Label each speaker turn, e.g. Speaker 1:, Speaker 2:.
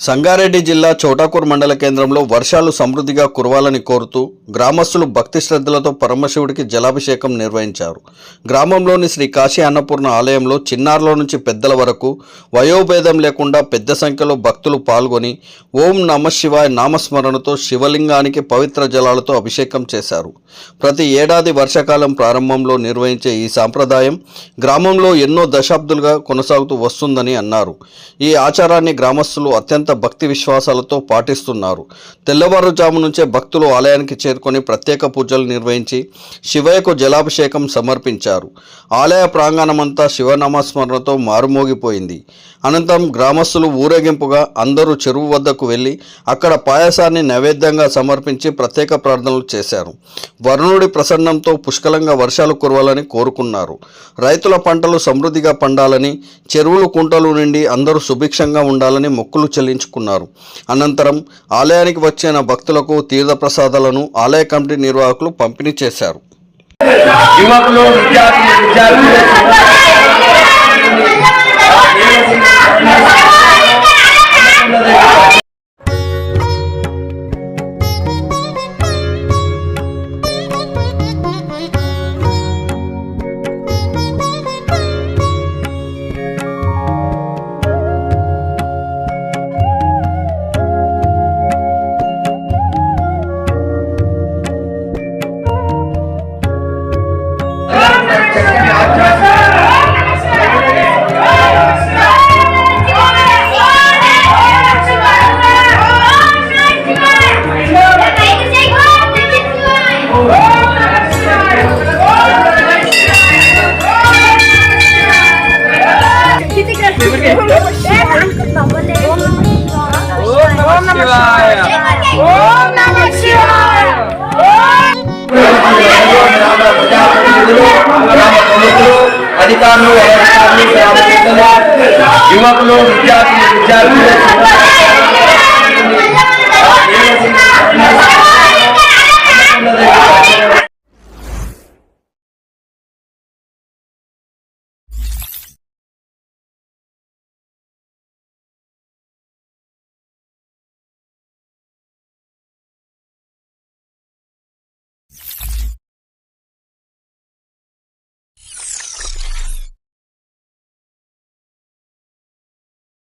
Speaker 1: సంగారెడ్డి జిల్లా చోటాకూర్ మండల కేంద్రంలో వర్షాలు సమృద్ధిగా కురవాలని కోరుతూ గ్రామస్తులు భక్తి శ్రద్ధలతో పరమశివుడికి జలాభిషేకం నిర్వహించారు. గ్రామంలోని శ్రీ కాశీ అన్నపూర్ణ ఆలయంలో చిన్నారుల నుంచి పెద్దల వరకు వయోభేదం లేకుండా పెద్ద సంఖ్యలో భక్తులు పాల్గొని ఓం నమః శివాయ నామస్మరణతో శివలింగానికి పవిత్ర జలాలతో అభిషేకం చేశారు. ప్రతి ఏడాది వర్షాకాలం ప్రారంభంలో నిర్వహించే ఈ సాంప్రదాయం గ్రామంలో ఎన్నో దశాబ్దాలుగా కొనసాగుతూ వస్తుందని అన్నారు. ఈ ఆచారాన్ని గ్రామస్తులు అత్యంత భక్తి విశ్వాసాలతో పాటిస్తున్నారు. తెల్లవారుజాము నుంచే భక్తులు ఆలయానికి చేరుకొని ప్రత్యేక పూజలు నిర్వహించి శివయ్యకు జలాభిషేకం సమర్పించారు. ఆలయ ప్రాంగణమంతా శివనామస్మరణతో మారుమోగిపోయింది. అనంతరం గ్రామస్తులు ఊరేగింపుగా అందరూ చెరువు వద్దకు వెళ్ళి అక్కడ పాయసాన్ని నైవేద్యంగా సమర్పించి ప్రత్యేక ప్రార్థనలు చేశారు. వరుణుడి ప్రసన్నంతో పుష్కలంగా వర్షాలు కురవాలని కోరుకున్నారు. రైతుల పంటలు సమృద్ధిగా పండాలని, చెరువులు కుంటలు నిండి అందరూ సుభిక్షంగా ఉండాలని మొక్కులు చెల్లించుకున్నారు. అనంతరం ఆలయానికి వచ్చిన భక్తులకు తీర్థప్రసాదాలను ఆలయ కమిటీ నిర్వాహకులు పంపిణీ చేశారు.
Speaker 2: అధికారులు యువకులు విద్యార్థులు